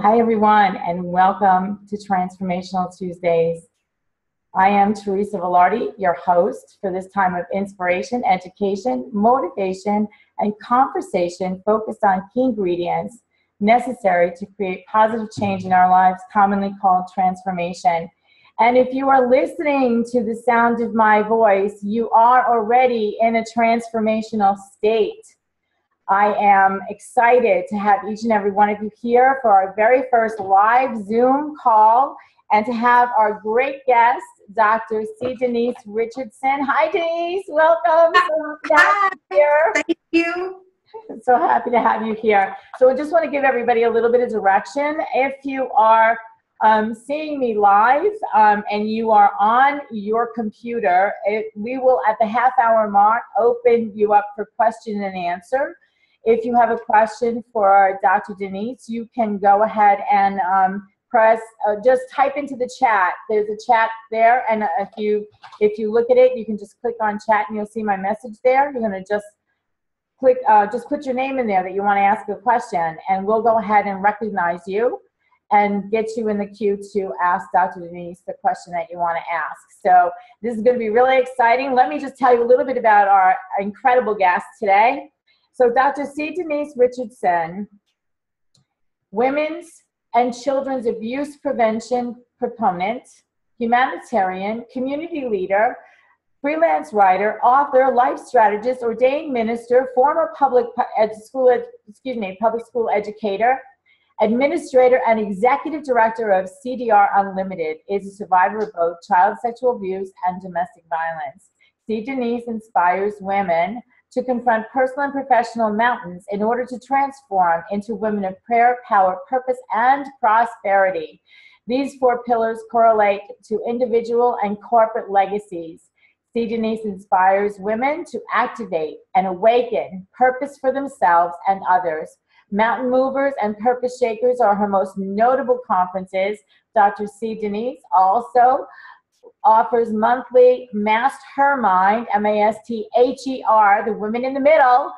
Hi, everyone, and welcome to Transformational Tuesdays. I am Teresa Velardi, your host for this time of inspiration, education, motivation, and conversation focused on key ingredients necessary to create positive change in our lives, commonly called transformation. And if you are listening to the sound of my voice, you are already in a transformational state. I am excited to have each and every one of you here for our very first live Zoom call and to have our great guest, Dr. C. Denise Richardson. Hi, Denise. Welcome. So happy to have you here. Thank you. So happy to have you here. So I just want to give everybody a little bit of direction. If you are seeing me live and you are on your computer, we will, at the half-hour mark, open you up for question and answer. If you have a question for Dr. Denise, you can go ahead and just type into the chat. There's a chat there, and if you look at it, you can just click on chat and you'll see my message there. You're going to just click, just put your name in there that you want to ask a question, and we'll go ahead and recognize you and get you in the queue to ask Dr. Denise the question that you want to ask. So this is going to be really exciting. Let me just tell you a little bit about our incredible guest today. So Dr. C. Denise Richardson, women's and children's abuse prevention proponent, humanitarian, community leader, freelance writer, author, life strategist, ordained minister, former public school educator, administrator, and executive director of CDR Unlimited, is a survivor of both child sexual abuse and domestic violence. C. Denise inspires women to confront personal and professional mountains in order to transform into women of prayer, power, purpose, and prosperity. These four pillars correlate to individual and corporate legacies. C. Denise inspires women to activate and awaken purpose for themselves and others. Mountain Movers and Purpose Shakers are her most notable conferences. Dr. C. Denise also offers monthly Master Her Mind, M-A-S-T-H-E-R, the women in the middle,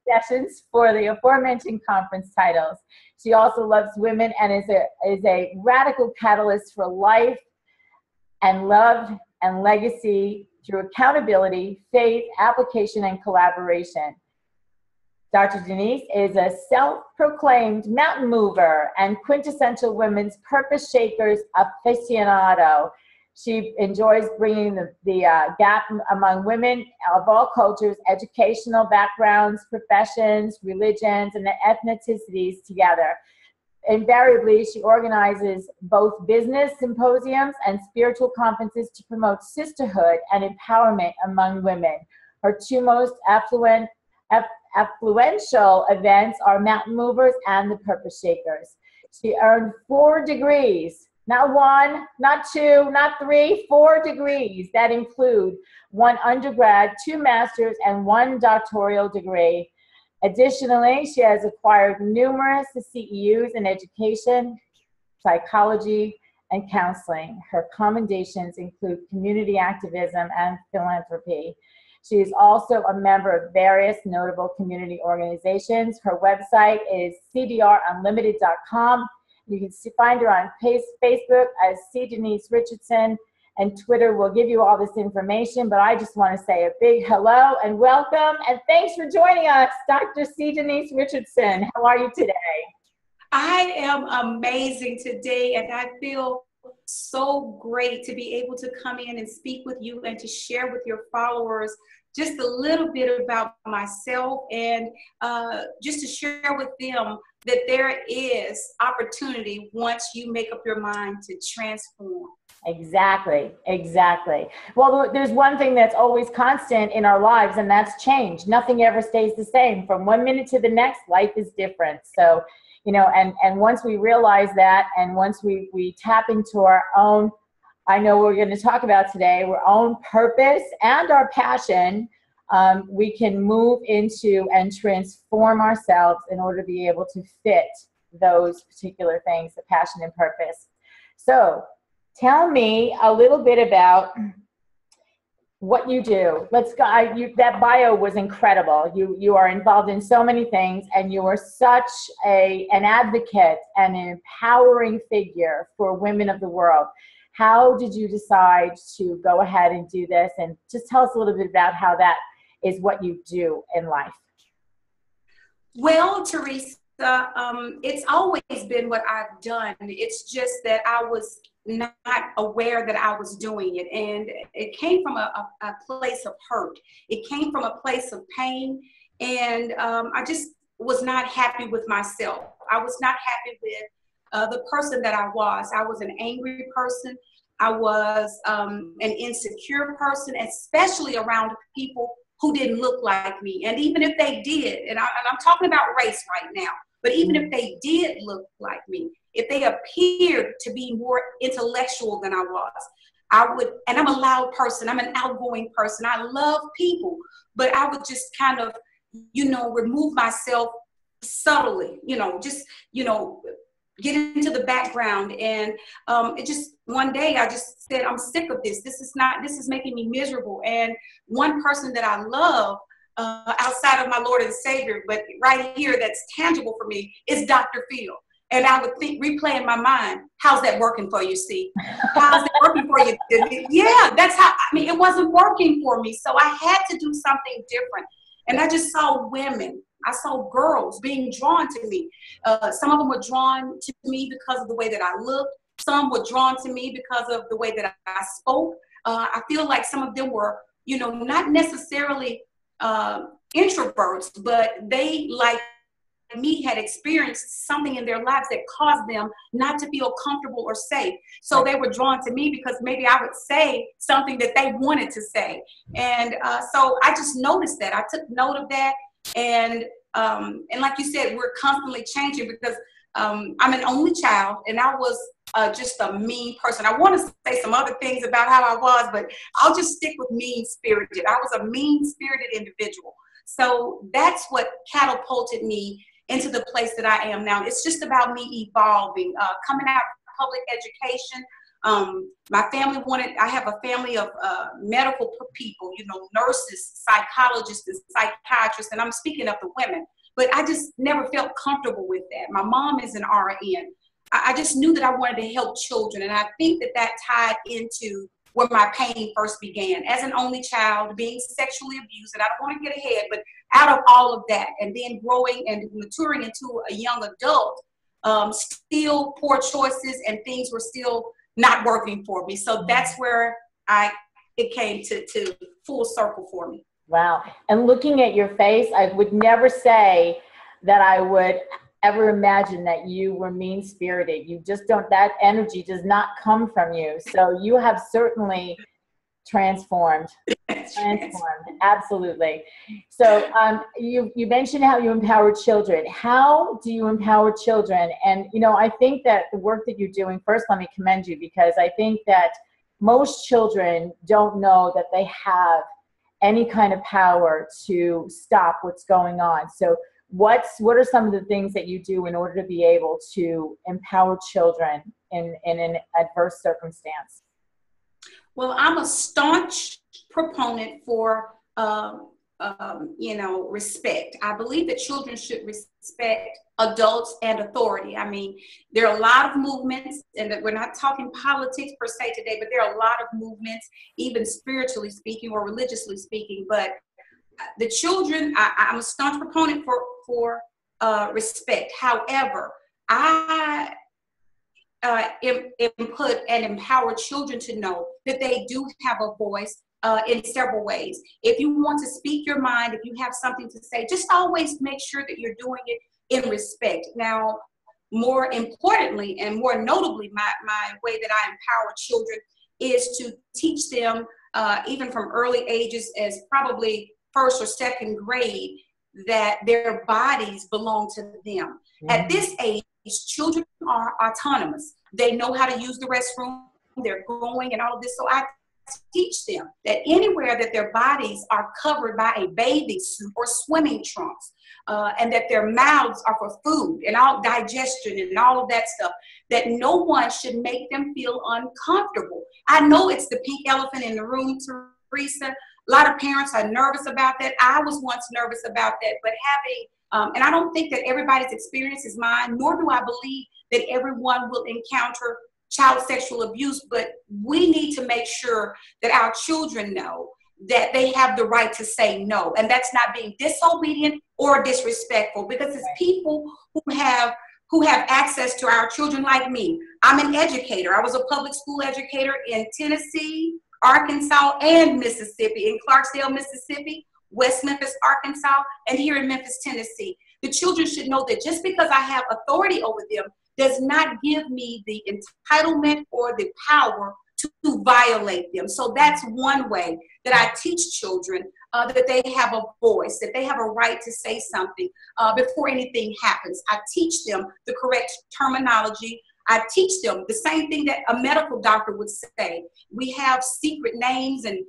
sessions for the aforementioned conference titles. She also loves women and is a radical catalyst for life and love and legacy through accountability, faith, application, and collaboration. Dr. Denise is a self-proclaimed mountain mover and quintessential women's purpose shakers aficionado. She enjoys bringing the gap among women of all cultures, educational backgrounds, professions, religions, and ethnicities together. Invariably, she organizes both business symposiums and spiritual conferences to promote sisterhood and empowerment among women. Her two most affluential events are Mountain Movers and the Purpose Shakers. She earned 4 degrees, not 1, not 2, not 3, 4 degrees that include 1 undergrad, 2 masters, and 1 doctoral degree. Additionally, she has acquired numerous CEUs in education, psychology, and counseling. Her commendations include community activism and philanthropy. She is also a member of various notable community organizations. Her website is cdrunlimited.com. You can find her on Facebook as C. Denise Richardson, and Twitter will give you all this information, but I just want to say a big hello and welcome, and thanks for joining us, Dr. C. Denise Richardson. How are you today? I am amazing today, and I feel so great to be able to come in and speak with you and to share with your followers just a little bit about myself, and just to share with them that there is opportunity once you make up your mind to transform. Exactly, exactly. Well, there's one thing that's always constant in our lives, and that's change. Nothing ever stays the same. From one minute to the next, life is different. So, you know, and once we realize that, and once we tap into our own, I know we're going to talk about today, our own purpose and our passion, we can move into and transform ourselves in order to be able to fit those particular things, the passion and purpose. So tell me a little bit about what you do. Let's go. That bio was incredible. You are involved in so many things, and you are such an advocate and an empowering figure for women of the world. How did you decide to go ahead and do this? And just tell us a little bit about how that is what you do in life. Well, Teresa, it's always been what I've done. It's just that I was not aware that I was doing it. And it came from a place of hurt. It came from a place of pain. And I just was not happy with myself. I was not happy with the person that I was. I was an angry person. I was an insecure person, especially around people who didn't look like me. And even if they did, and I'm talking about race right now, but even if they did look like me, if they appeared to be more intellectual than I was, I would, and I'm a loud person, I'm an outgoing person, I love people, but I would just kind of, remove myself subtly, get into the background. And it just, one day I just said, I'm sick of this. This is making me miserable. And one person that I love outside of my Lord and Savior, but right here that's tangible for me, is Dr. Phil. And I would replay in my mind, how's that working for you, see? How's it working for you? Yeah, that's how, it wasn't working for me. So I had to do something different. And I just saw women, I saw girls being drawn to me. Some of them were drawn to me because of the way that I looked. Some were drawn to me because of the way that I spoke. I feel like some of them were, not necessarily introverts, but they, like me, had experienced something in their lives that caused them not to feel comfortable or safe. So they were drawn to me because maybe I would say something that they wanted to say. And so I just noticed that. I took note of that. And like you said, we're constantly changing because I'm an only child, and I was just a mean person. I want to say some other things about how I was, but I'll just stick with mean-spirited. I was a mean-spirited individual. So that's what catapulted me into the place that I am now. It's just about me evolving, coming out of public education. My family I have a family of medical people, nurses, psychologists, and psychiatrists, and I'm speaking of the women, but I just never felt comfortable with that. My mom is an RN. I just knew that I wanted to help children, and I think that tied into where my pain first began. As an only child, being sexually abused, and I don't want to get ahead, but out of all of that, and then growing and maturing into a young adult, still poor choices and things were still not working for me. So that's where it came to full circle for me. Wow. And looking at your face, I would never say that I would ever imagine that you were mean-spirited. You just don't, that energy does not come from you. So you have certainly transformed. Absolutely. So you mentioned how you empower children. How do you empower children? And, I think that the work that you're doing, first, let me commend you, because I think that most children don't know that they have any kind of power to stop what's going on. So what are some of the things that you do in order to be able to empower children in an adverse circumstance? Well, I'm a staunch proponent for, respect. I believe that children should respect adults and authority. I mean, there are a lot of movements, and we're not talking politics per se today, but there are a lot of movements, even spiritually speaking or religiously speaking. But the children, I'm a staunch proponent for respect. However, I input and empower children to know that they do have a voice in several ways. If you want to speak your mind, if you have something to say, just always make sure that you're doing it in respect. Now, more importantly and more notably, my way that I empower children is to teach them, even from early ages, as probably first or second grade, that their bodies belong to them. Mm-hmm. At this age, children are autonomous. They know how to use the restroom, they're growing and all of this. So I teach them that anywhere that their bodies are covered by a bathing suit or swimming trunks, and that their mouths are for food and all digestion and all of that stuff, that no one should make them feel uncomfortable. I know it's the pink elephant in the room, Teresa. A lot of parents are nervous about that. I was once nervous about that, but having, and I don't think that everybody's experience is mine, nor do I believe that everyone will encounter child sexual abuse, but we need to make sure that our children know that they have the right to say no. And that's not being disobedient or disrespectful, because it's people who have access to our children like me. I'm an educator. I was a public school educator in Tennessee, Arkansas, and Mississippi, in Clarksdale, Mississippi, West Memphis, Arkansas, and here in Memphis, Tennessee. The children should know that just because I have authority over them does not give me the entitlement or the power to violate them. So that's one way that I teach children that they have a voice, that they have a right to say something before anything happens. I teach them the correct terminology. I teach them the same thing that a medical doctor would say. We have secret names and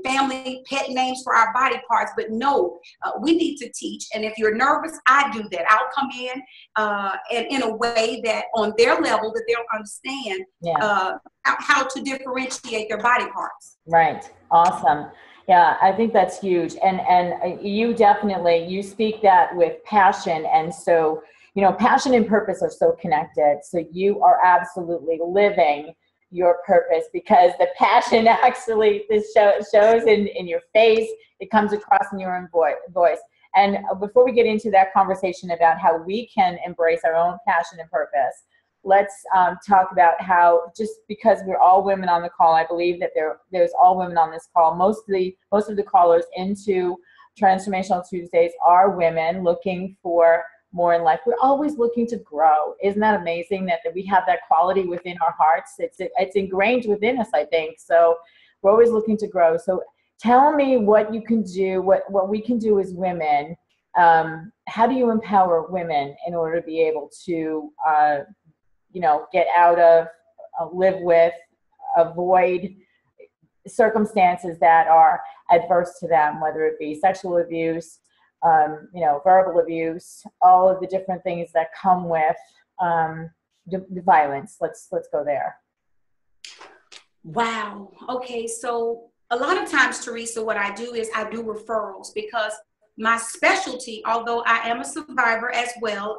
family pet names for our body parts, but no, we need to teach. And if you're nervous, I do that. I'll come in and in a way that on their level that they'll understand how to differentiate their body parts. Right. Awesome. Yeah, I think that's huge. And you definitely, you speak that with passion. And so, you know, passion and purpose are so connected. So you are absolutely living your purpose, because the passion actually shows in your face. It comes across in your own voice. And before we get into that conversation about how we can embrace our own passion and purpose, let's talk about how, just because we're all women on the call, I believe that there's all women on this call. Most of the callers into Transformational Tuesdays are women looking for more in life. We're always looking to grow. Isn't that amazing that we have that quality within our hearts? It's ingrained within us, I think. So we're always looking to grow. So tell me what you can do, what we can do as women. How do you empower women in order to be able to, get out of, live with, avoid circumstances that are adverse to them, whether it be sexual abuse, verbal abuse, all of the different things that come with the violence. Let's go there. Wow. Okay. So a lot of times, Teresa, what I do is I do referrals, because my specialty, although I am a survivor as well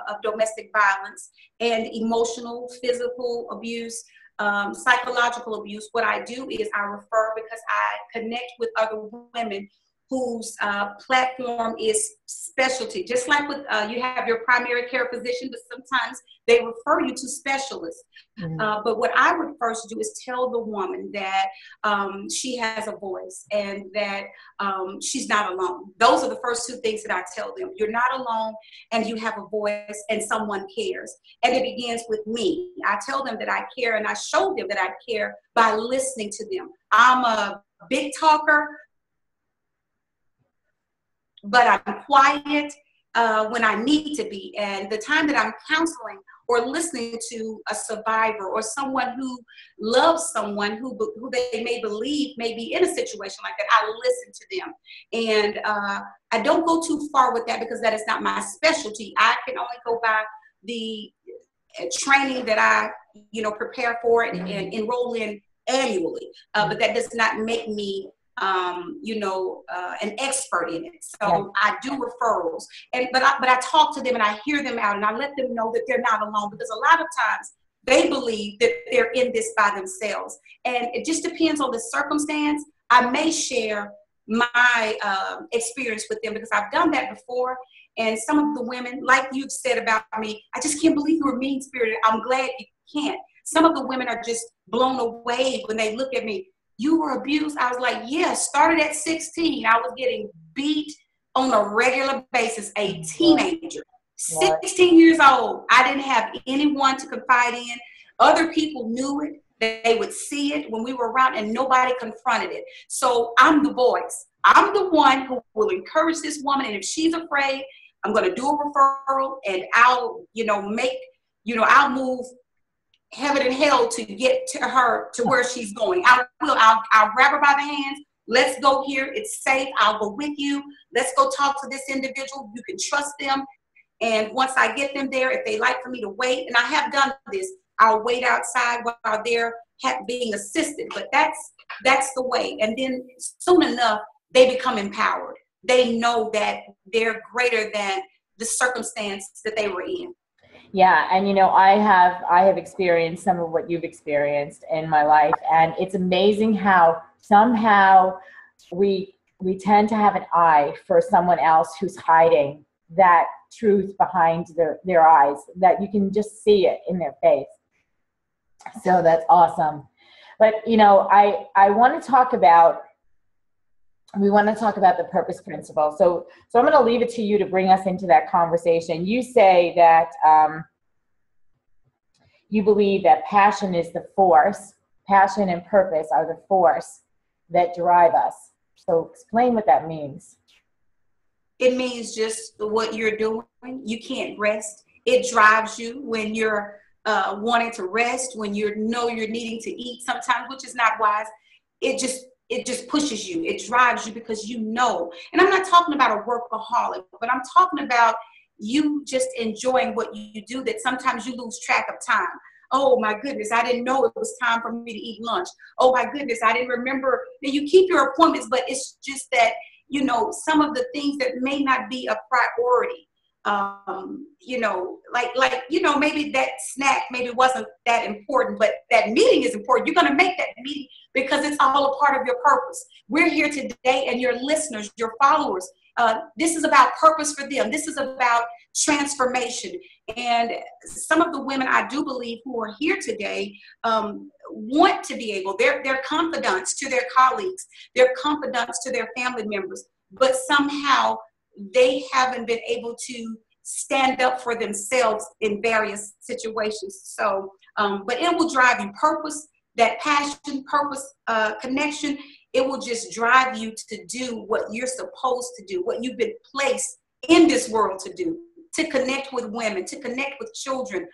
of domestic violence and emotional, physical abuse, psychological abuse, what I do is I refer because I connect with other women whose platform is specialty. Just like with you have your primary care physician, but sometimes they refer you to specialists. Mm-hmm. But what I would first do is tell the woman that she has a voice and that she's not alone. Those are the first two things that I tell them. You're not alone, and you have a voice, and someone cares. And it begins with me. I tell them that I care, and I show them that I care by listening to them. I'm a big talker, but I'm quiet when I need to be. And the time that I'm counseling or listening to a survivor or someone who loves someone who they may believe may be in a situation like that, I listen to them. And I don't go too far with that, because that is not my specialty. I can only go by the training that I, prepare for and enroll in annually. But that does not make me an expert in it. So I do referrals, but I talk to them and I hear them out, and I let them know that they're not alone, because a lot of times they believe that they're in this by themselves. And it just depends on the circumstance. I may share my experience with them, because I've done that before. And some of the women, like you've said about me, I just can't believe you were mean-spirited. I'm glad you can't. Some of the women are just blown away when they look at me. You were abused? I was like, yeah, started at 16. I was getting beat on a regular basis, a teenager, 16 years old. I didn't have anyone to confide in. Other people knew it. They would see it when we were around, and nobody confronted it. So I'm the voice. I'm the one who will encourage this woman. And if she's afraid, I'm going to do a referral, and I'll, I'll move heaven and hell to get to her to where she's going. I'll grab her by the hands. Let's go here. It's safe. I'll go with you. Let's go talk to this individual. You can trust them. And once I get them there, if they like for me to wait, and I have done this, I'll wait outside while they're being assisted, but that's the way. And then soon enough, they become empowered. They know that they're greater than the circumstance that they were in. Yeah, and you know, I have experienced some of what you've experienced in my life, and it's amazing how somehow we tend to have an eye for someone else who's hiding that truth behind their eyes, that you can just see it in their face. So that's awesome. But you know, I want to talk about the purpose principle. So I'm going to leave it to you to bring us into that conversation. You say that you believe that passion is the force, passion and purpose are the force that drive us. So explain what that means. It means just what you're doing. You can't rest. It drives you when you're wanting to rest, when you know you're needing to eat sometimes, which is not wise. It just pushes you. It drives you because you know. And I'm not talking about a workaholic, but I'm talking about you just enjoying what you do, that sometimes you lose track of time. Oh my goodness, I didn't know it was time for me to eat lunch. Oh my goodness, I didn't remember. Now you keep your appointments, but it's just that, you know, some of the things that may not be a priority. You know, you know, maybe that snack maybe wasn't that important, but that meeting is important. You're going to make that meeting because it's all a part of your purpose. We're here today, and your listeners, your followers, this is about purpose for them. This is about transformation. And some of the women I do believe who are here today want to be able, their confidants to their colleagues, their confidants to their family members, but somehow they haven't been able to stand up for themselves in various situations. So, but it will drive you. Purpose, that passion, purpose, connection, it will just drive you to do what you're supposed to do, what you've been placed in this world to do, to connect with women, to connect with children,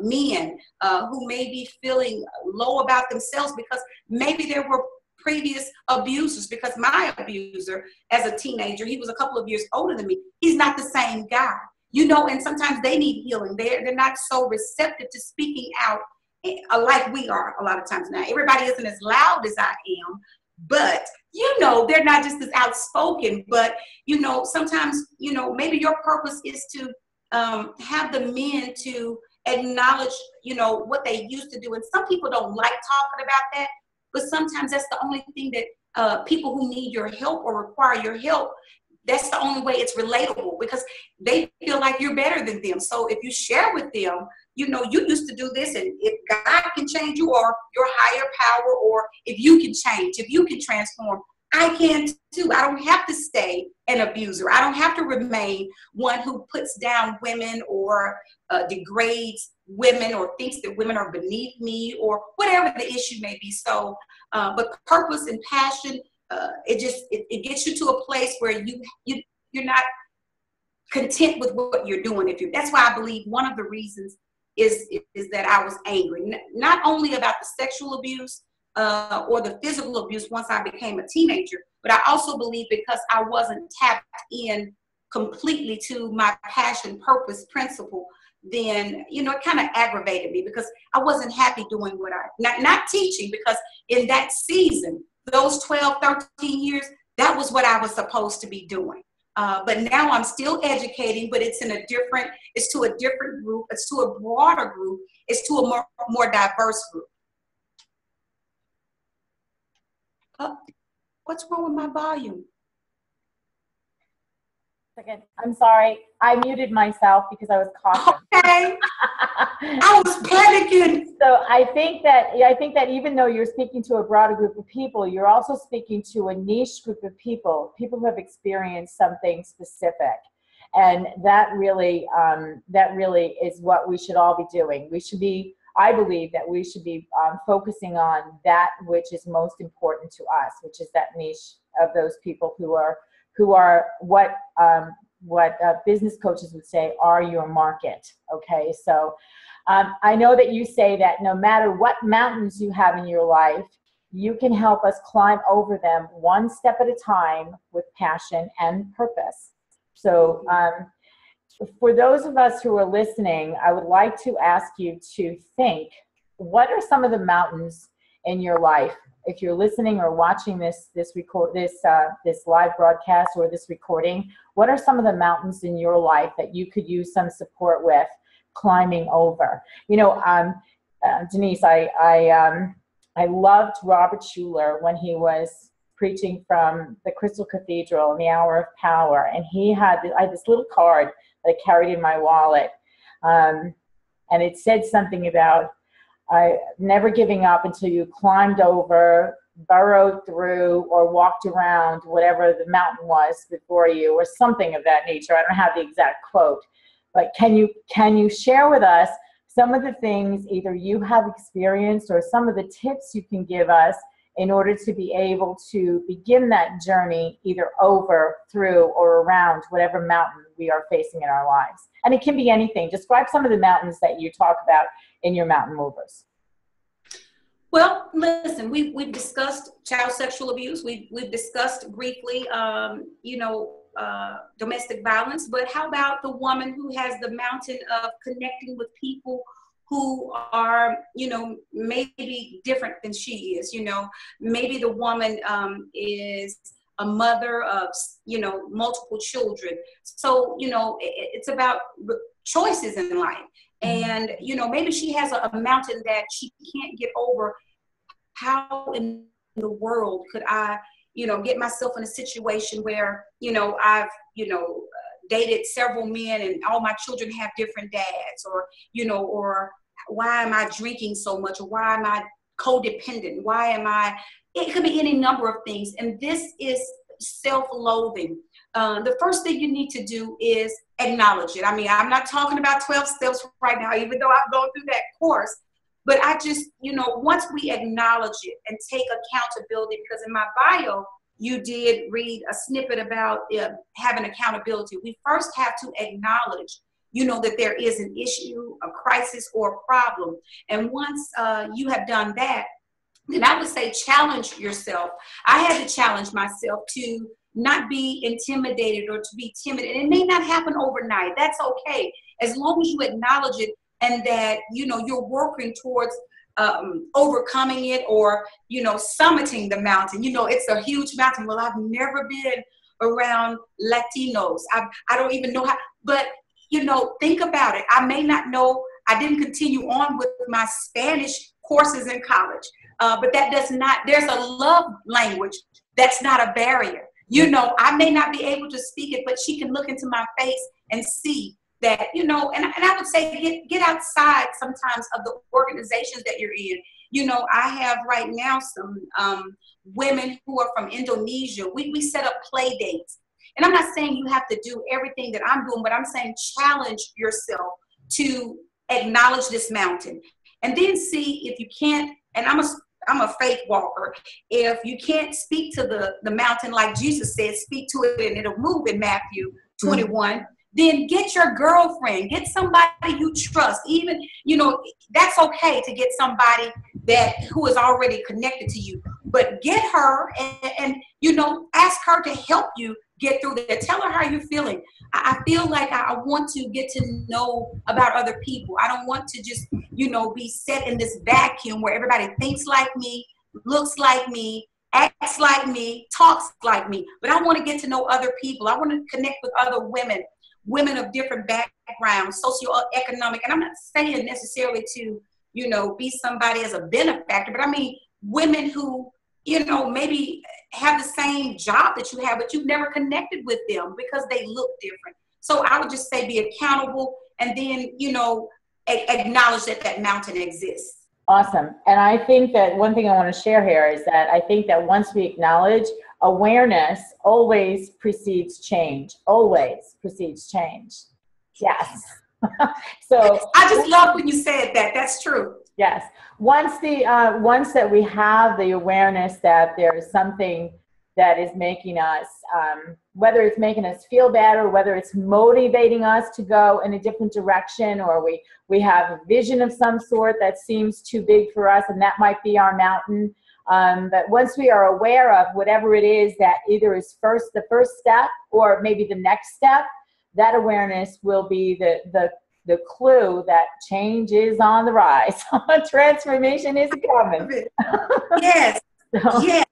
men who may be feeling low about themselves because maybe there were previous abusers, because my abuser as a teenager, he was a couple of years older than me. He's not the same guy, you know, and sometimes they need healing. They're not so receptive to speaking out like we are a lot of times now. Everybody isn't as loud as I am, but, you know, they're not just as outspoken, but, you know, sometimes, you know, maybe your purpose is to have the men to acknowledge, you know, what they used to do. And some people don't like talking about that, but sometimes that's the only thing that people who need your help or require your help, that's the only way it's relatable, because they feel like you're better than them. So if you share with them, you know, you used to do this, and if God can change you, or your higher power, or if you can change, if you can transform, I can too. I don't have to stay an abuser. I don't have to remain one who puts down women or degrades women or thinks that women are beneath me or whatever the issue may be. So, but purpose and passion, it gets you to a place where you're not content with what you're doing. That's why I believe one of the reasons is that I was angry, not only about the sexual abuse or the physical abuse once I became a teenager, but I also believe because I wasn't tapped in completely to my passion, purpose, principle, then, you know, it kind of aggravated me because I wasn't happy doing what not teaching, because in that season, those 12, 13 years, that was what I was supposed to be doing. But now I'm still educating, but it's to a different group. It's to a broader group. It's to a more diverse group. What's wrong with my volume? Second. I'm sorry. I muted myself because I was coughing. Okay. I was panicking. So I think that even though you're speaking to a broader group of people, you're also speaking to a niche group of people who have experienced something specific. And that really is what we should all be doing. I believe that we should be focusing on that which is most important to us, which is that niche of those people who are what business coaches would say are your market. Okay, so I know that you say that no matter what mountains you have in your life, you can help us climb over them one step at a time with passion and purpose. So for those of us who are listening, I would like to ask you to think, what are some of the mountains in your life? If you're listening or watching this live broadcast or this recording, what are some of the mountains in your life that you could use some support with climbing over? You know, Denise, I loved Robert Schuller when he was preaching from the Crystal Cathedral in the Hour of Power, and I had this little card that I carried in my wallet, and it said something about never giving up until you climbed over, burrowed through, or walked around whatever the mountain was before you, or something of that nature. I don't have the exact quote, but can you share with us some of the things either you have experienced or some of the tips you can give us in order to be able to begin that journey either over, through, or around whatever mountain we are facing in our lives? And it can be anything. Describe some of the mountains that you talk about in your Mountain Movers. Well, listen, we've discussed child sexual abuse. We've discussed briefly, domestic violence. But how about the woman who has the mountain of connecting with people who are, maybe different than she is? Maybe the woman is a mother of, multiple children. So, it's about choices in life. And, maybe she has a mountain that she can't get over. How in the world could I, get myself in a situation where, I've, dated several men and all my children have different dads, or why am I drinking so much? Or why am I codependent? It could be any number of things. And this is self-loathing. The first thing you need to do is acknowledge it. I mean, I'm not talking about 12 steps right now, even though I've gone through that course. But I just, once we acknowledge it and take accountability, because in my bio, you did read a snippet about having accountability. We first have to acknowledge, that there is an issue, a crisis, or a problem. And once you have done that, then I would say challenge yourself. I had to challenge myself to not be intimidated or to be timid. And it may not happen overnight. That's okay. As long as you acknowledge it and that, you're working towards overcoming it or, summiting the mountain. It's a huge mountain. Well, I've never been around Latinos. I don't even know how, but, think about it. I may not know, I didn't continue on with my Spanish courses in college, but that does not, there's a love language that's not a barrier. I may not be able to speak it, but she can look into my face and see that, and I would say get outside sometimes of the organizations that you're in. I have right now some women who are from Indonesia. We set up play dates. And I'm not saying you have to do everything that I'm doing, but I'm saying challenge yourself to acknowledge this mountain. And then see if you can't, and I'm a faith walker. If you can't speak to the mountain like Jesus said, speak to it and it'll move in Matthew 21. Then get your girlfriend, get somebody you trust. Even, that's okay to get somebody who is already connected to you. But get her and ask her to help you get through that. Tell her how you're feeling. I feel like I want to get to know about other people. I don't want to just, be set in this vacuum where everybody thinks like me, looks like me, acts like me, talks like me. But I want to get to know other people. I want to connect with other women of different backgrounds, socioeconomic. And I'm not saying necessarily to, be somebody as a benefactor, but I mean women who, maybe have the same job that you have, but you've never connected with them because they look different. So I would just say be accountable and then, acknowledge that mountain exists. Awesome. And I think that one thing I want to share here is that I think that once we acknowledge, awareness always precedes change. Always precedes change. Yes. So I just love when you said that. That's true. Yes. Once that we have the awareness that there is something that is making us, whether it's making us feel bad or whether it's motivating us to go in a different direction, or we have a vision of some sort that seems too big for us, and that might be our mountain. But once we are aware of whatever it is that either is the first step or maybe the next step, that awareness will be the the clue that change is on the rise. Transformation is coming. Yes. So, Yes.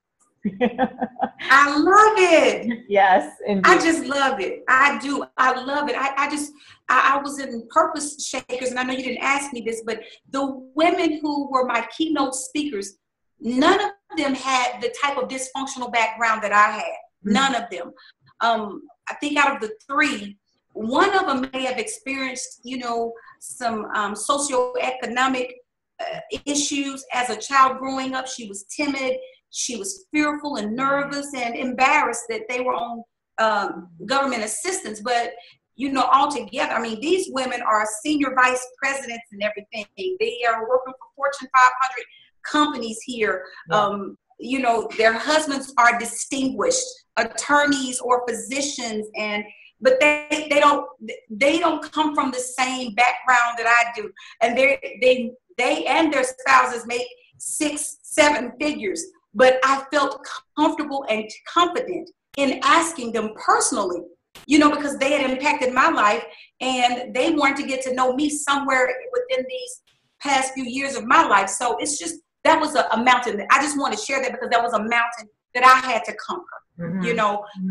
I love it. yes, indeed. I just love it. I do. I love it. I was in Purpose Shakers, and I know you didn't ask me this, but the women who were my keynote speakers, none of them had the type of dysfunctional background that I had. None of them. I think out of the three, one of them may have experienced, some socioeconomic issues as a child growing up. She was timid. She was fearful and nervous and embarrassed that they were on government assistance. But, altogether, I mean, these women are senior vice presidents and everything. They are working for Fortune 500 companies here. Yeah. Their husbands are distinguished attorneys or physicians, but they don't come from the same background that I do. And they and their spouses make 6-7 figures. But I felt comfortable and confident in asking them personally, because they had impacted my life and they wanted to get to know me somewhere within these past few years of my life. So it's just, that was a mountain. I just want to share that because that was a mountain that I had to conquer,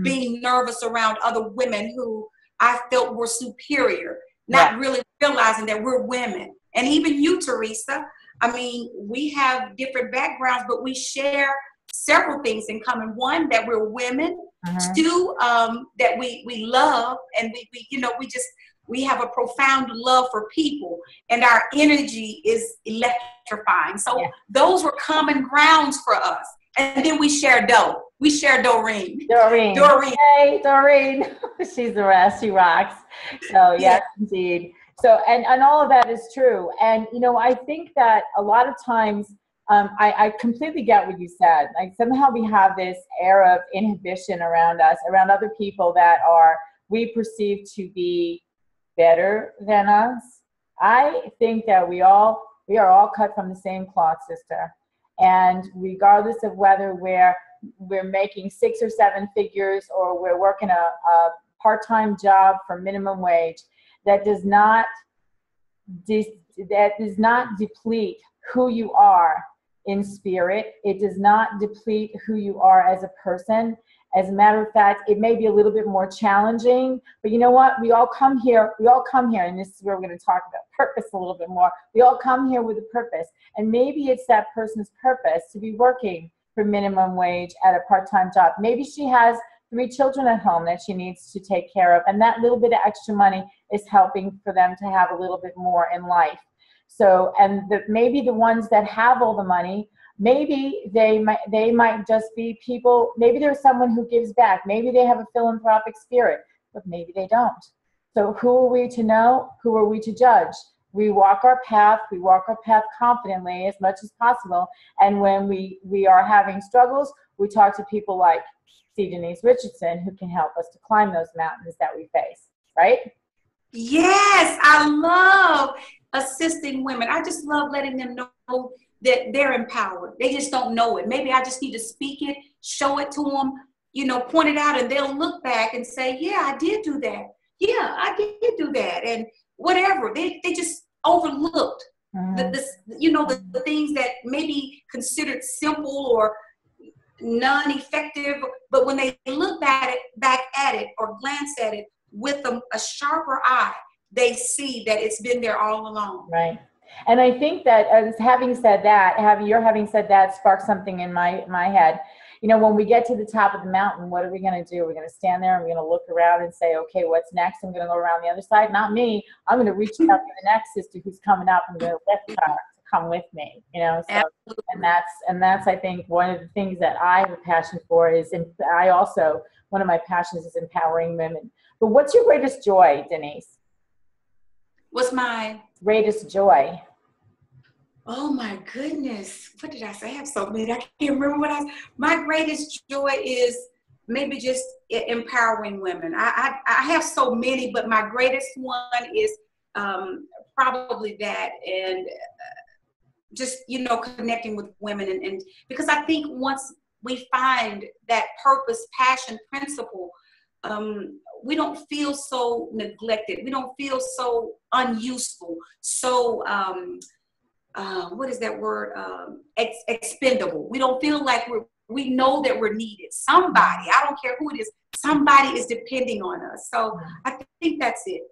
being nervous around other women who I felt were superior, not really realizing that we're women. And even you, Teresa, I mean, we have different backgrounds, but we share several things in common. One, that we're women. Two, that we love, and we have a profound love for people, and our energy is electrifying. So those were common grounds for us. And then we share dough. We share Doreen. Hey, Doreen. She's the rest. She rocks. So yes, indeed. So, and all of that is true. And, I think that a lot of times, I completely get what you said. Like, somehow we have this air of inhibition around us, around other people that we perceive to be better than us. I think that we are all cut from the same cloth, sister. And regardless of whether we're making 6 or 7 figures or we're working a part-time job for minimum wage, that does not deplete who you are in spirit. It does not deplete who you are as a person. As a matter of fact, it may be a little bit more challenging, but you know what? We all come here, and this is where we're going to talk about purpose a little bit more. We all come here with a purpose, and maybe it's that person's purpose to be working for minimum wage at a part-time job. Maybe she has 3 children at home that she needs to take care of, and that little bit of extra money is helping for them to have a little bit more in life. So, and maybe the ones that have all the money, maybe they might just be people, maybe there's someone who gives back, maybe they have a philanthropic spirit, but maybe they don't. So who are we to know? Who are we to judge? We walk our path confidently as much as possible, and when we are having struggles, we talk to people like Denise Richardson, who can help us to climb those mountains that we face, right? Yes, I love assisting women. I just love letting them know that they're empowered. They just don't know it. Maybe I just need to speak it, show it to them, point it out, and they'll look back and say, yeah, I did do that. Yeah, I did do that. And whatever, they just overlooked the things that may be considered simple or non-effective, but when they look back at it or glance at it with a sharper eye, they see that it's been there all along. Right. And I think that having said that sparked something in my head. When we get to the top of the mountain, what are we going to do? We're going to stand there and we're going to look around and say, okay, what's next? I'm going to go around the other side. Not me. I'm going to reach out to the next sister who's coming up and going to lift her to come with me. So, and that's I think one of the things that I have a passion for is, and one of my passions is empowering women. But what's your greatest joy, Denise? What's my greatest joy? Oh my goodness. What did I say? I have so many. I can't remember my greatest joy is maybe just empowering women. I have so many, but my greatest one is probably that. And just, connecting with women. And because I think once we find that purpose, passion, principle, we don't feel so neglected. We don't feel so unuseful, so what is that word? Expendable. We don't feel like we know that we're needed. Somebody, I don't care who it is, somebody is depending on us. So I think that's it.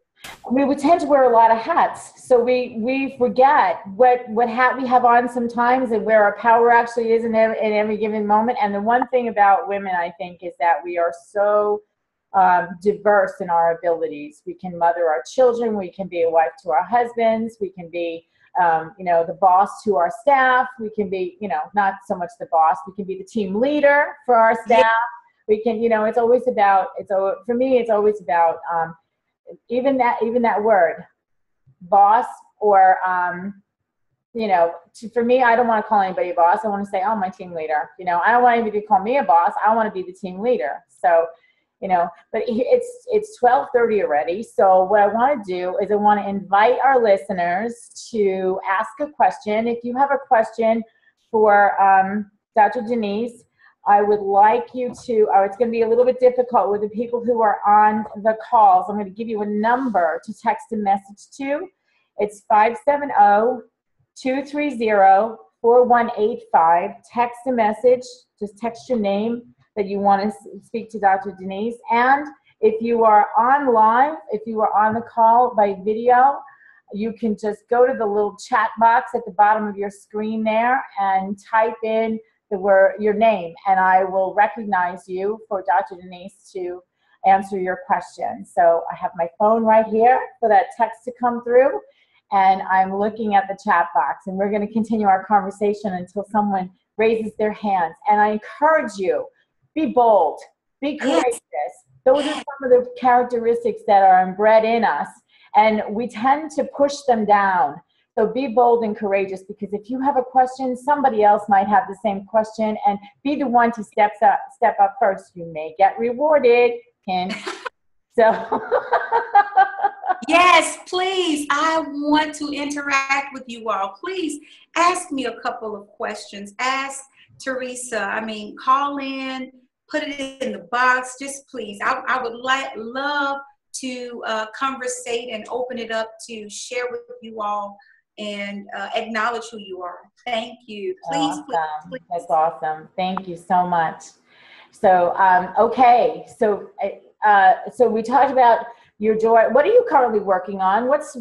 I mean, we tend to wear a lot of hats, so we forget what hat we have on sometimes and where our power actually is in every given moment. And the one thing about women, I think, is that we are so diverse in our abilities. We can mother our children, we can be a wife to our husbands, we can be the boss to our staff, we can be, not so much the boss, we can be the team leader for our staff. We can, it's always about, for me, it's always about even that word, boss, or, for me, I don't want to call anybody a boss. I want to say, oh, my team leader. I don't want anybody to call me a boss. I want to be the team leader. So, but it's 12:30 already. So what I want to do is I want to invite our listeners to ask a question. If you have a question for Dr. Denise, I would like you to, it's going to be a little bit difficult with the people who are on the calls. I'm going to give you a number to text a message to. It's 570-230-4185. Text a message. Just text your name that you want to speak to Dr. Denise. And if you are on live, if you are on the call by video, you can just go to the little chat box at the bottom of your screen there and type in your name, and I will recognize you for Dr. Denise to answer your question. So I have my phone right here for that text to come through, and I'm looking at the chat box, and we're going to continue our conversation until someone raises their hands. And I encourage you, be bold, be courageous. Those are some of the characteristics that are inbred in us, and we tend to push them down. So be bold and courageous, because if you have a question, somebody else might have the same question, and be the one to step up first. You may get rewarded. Hint. So yes, please. I want to interact with you all. Please ask me a couple of questions. Ask Teresa. Call in, put it in the box. Just please. I would love to conversate and open it up to share with you all and acknowledge who you are. Thank you. Please, awesome. please. That's awesome. Thank you so much. So, okay. So we talked about your joy. What are you currently working on? What's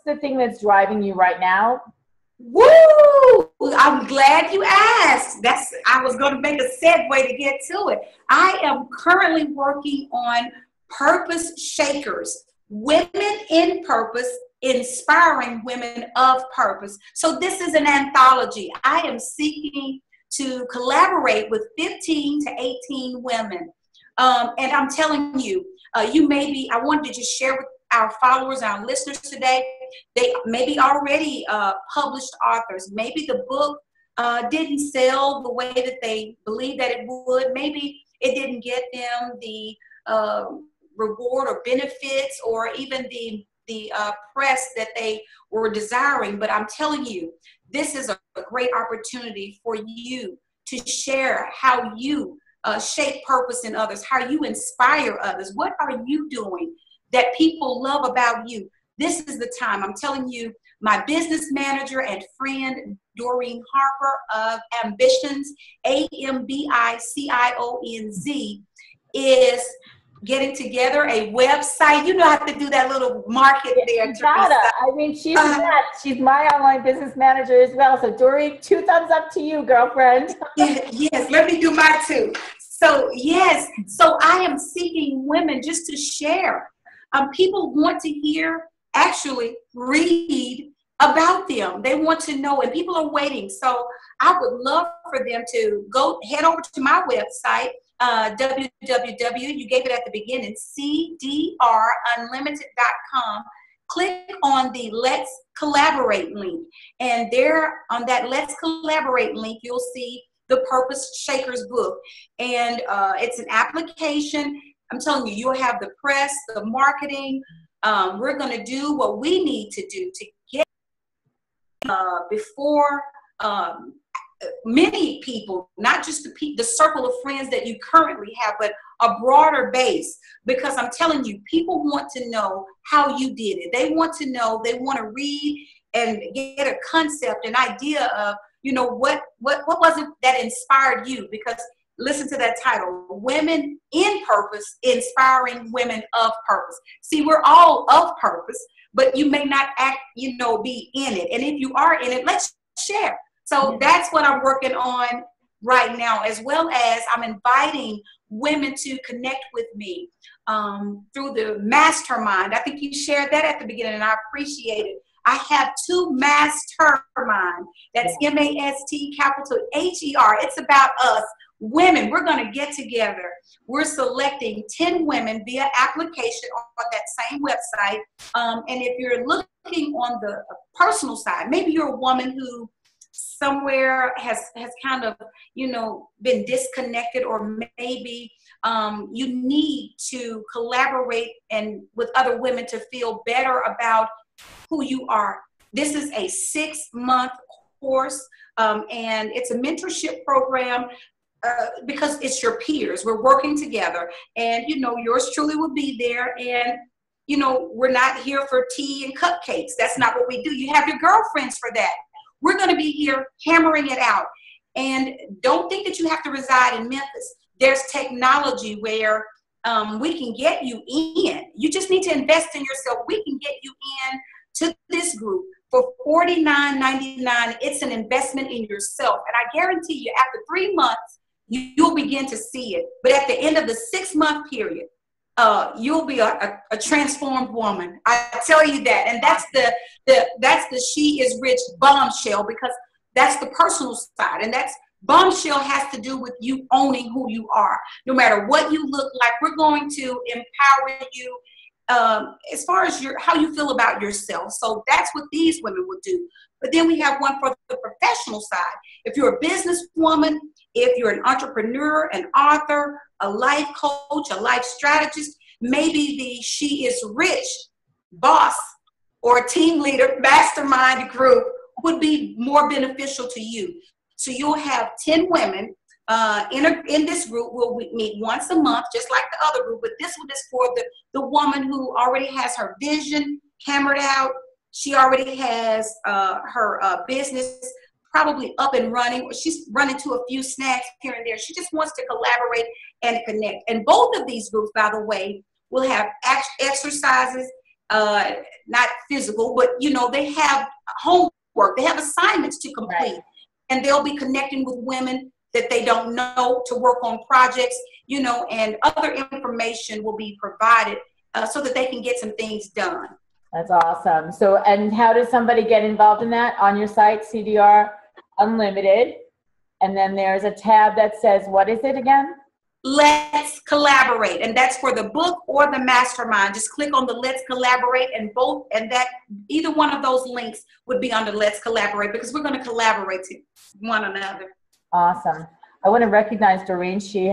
the thing that's driving you right now? Woo! I'm glad you asked. I was going to make a segue to get to it. I am currently working on Purpose Shakers, Women in Purpose, Inspiring Women of Purpose. So this is an anthology. I am seeking to collaborate with 15 to 18 women. And I'm telling you, I wanted to just share with our followers, our listeners today, they may be already published authors. Maybe the book didn't sell the way that they believed that it would. Maybe it didn't get them the reward or benefits or even the press that they were desiring. But I'm telling you, this is a great opportunity for you to share how you shape purpose in others, how you inspire others. What are you doing that people love about you? This is the time. I'm telling you, my business manager and friend, Doreen Harper of Ambitions, AMBICIONZ, is getting together a website. You know, I have to do that little market there. She's my online business manager as well. So Doreen, 2 thumbs up to you, girlfriend. Yes, let me do my 2. So yes, so I am seeking women just to share. People want to read about them. They want to know, and people are waiting. So I would love for them to head over to my website, www, you gave it at the beginning, cdrunlimited.com. Click on the Let's Collaborate link. And there on that Let's Collaborate link, you'll see the Purpose Shakers book. And it's an application. I'm telling you, you'll have the press, the marketing. We're going to do what we need to do to get before many people, not just the circle of friends that you currently have, but a broader base. Because I'm telling you, people want to know how you did it. They want to know, they want to read and get a concept, an idea of, you know, what was it that inspired you? Because listen to that title, Women in Purpose, Inspiring Women of Purpose. See, we're all of purpose, but you may not be in it. And if you are in it, let's share. So that's what I'm working on right now, as well as I'm inviting women to connect with me through the mastermind. I think you shared that at the beginning, and I appreciate it. I have 2 mastermind. That's MAST capital HER. It's about us women. We're going to get together. We're selecting 10 women via application on that same website. And if you're looking on the personal side, maybe you're a woman who somewhere has kind of, been disconnected, or maybe you need to collaborate and with other women to feel better about who you are. This is a 6-month course, and it's a mentorship program because it's your peers. We're working together, and yours truly will be there. And we're not here for tea and cupcakes. That's not what we do. You have your girlfriends for that. We're going to be here hammering it out. And don't think that you have to reside in Memphis. There's technology where we can get you in. You just need to invest in yourself. We can get you in to this group for $49.99. It's an investment in yourself. And I guarantee you, after 3 months, you'll begin to see it. But at the end of the 6-month period, you'll be a transformed woman. I tell you that. And that's the She Is Rich bombshell, because that's the personal side. And that's bombshell has to do with you owning who you are. No matter what you look like, we're going to empower you as far as how you feel about yourself. So that's what these women will do. But then we have one for the professional side. If you're a businesswoman, if you're an entrepreneur, an author, a life coach, a life strategist, maybe the She Is Rich boss or team leader mastermind group would be more beneficial to you. So you'll have 10 women in this group. We'll meet once a month, just like the other group, but this one is for the woman who already has her vision hammered out. She already has her business probably up and running, or she's running to a few snags here and there. She just wants to collaborate and connect. And both of these groups, by the way, will have exercises, not physical, but they have homework, they have assignments to complete. Right. And they'll be connecting with women that they don't know to work on projects, and other information will be provided so that they can get some things done. That's awesome. So, and how does somebody get involved in that? On your site, CDR Unlimited. And then there's a tab that says, what is it again? Let's Collaborate. And that's for the book or the mastermind. Just click on the Let's Collaborate, and that either one of those links would be under Let's Collaborate, because we're going to collaborate to one another. Awesome. I want to recognize Doreen. She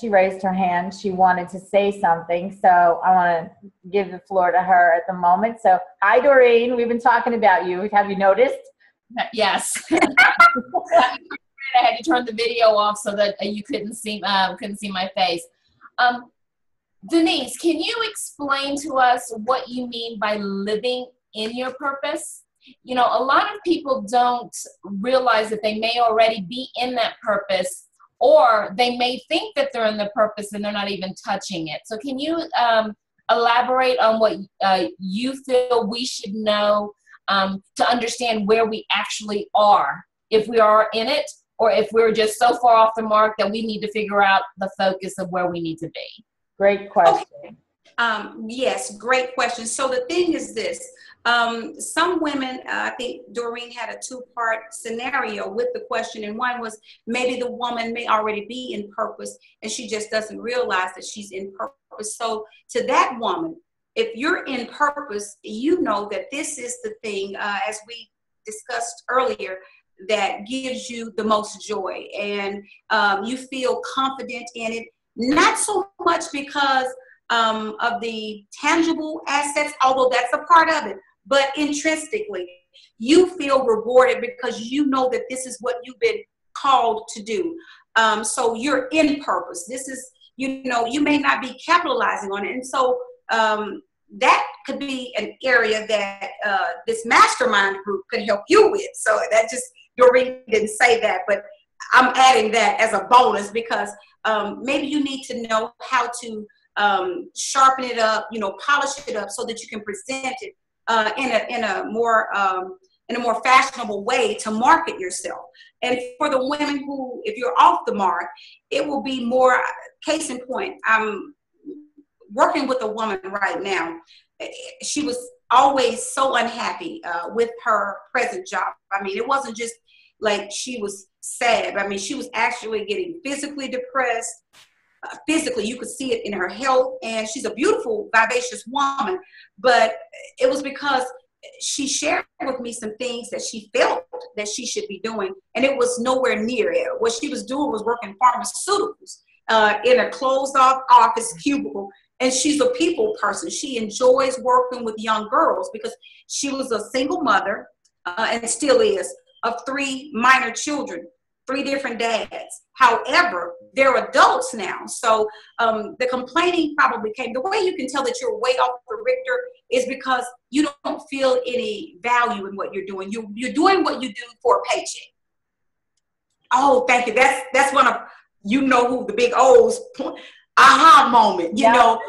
raised her hand. She wanted to say something. So I want to give the floor to her at the moment. So hi, Doreen. We've been talking about you. Have you noticed? Yes. I had to turn the video off so that you couldn't see my face. Denise, can you explain to us what you mean by living in your purpose? A lot of people don't realize that they may already be in that purpose, or they may think that they're in the purpose and they're not even touching it. So can you elaborate on what you feel we should know to understand where we actually are, if we are in it, or if we're just so far off the mark that we need to figure out the focus of where we need to be? Great question. Okay. Yes, great question. So the thing is this. Some women, I think Doreen had a 2-part scenario with the question, and one was maybe the woman may already be in purpose and she just doesn't realize that she's in purpose. So to that woman, if you're in purpose, you know that this is the thing, as we discussed earlier, that gives you the most joy, and you feel confident in it, not so much because of the tangible assets, although that's a part of it, but intrinsically, you feel rewarded because you know that this is what you've been called to do. So you're in purpose. This is, you know, you may not be capitalizing on it. And so that could be an area that this mastermind group could help you with. So that just, Doreen didn't say that, but I'm adding that as a bonus because maybe you need to know how to sharpen it up, you know, polish it up so that you can present it in a more fashionable way to market yourself. And for the women who, if you're off the mark, it will be more, case in point, I'm working with a woman right now. She was always so unhappy with her present job. I mean, it wasn't just like she was sad. I mean, she was actually getting physically depressed. Physically, you could see it in her health, and she's a beautiful, vivacious woman, but it was because she shared with me some things that she felt that she should be doing, and it was nowhere near it. What she was doing was working pharmaceuticals in a closed-off office cubicle, and she's a people person. She enjoys working with young girls because she was a single mother, and still is, of 3 minor children, 3 different dads. However, they're adults now. So the complaining probably came. The way you can tell that you're way off the Richter is because you don't feel any value in what you're doing. You're doing what you do for a paycheck. Oh, thank you. That's one of, you know who the big O's, aha moment. You know,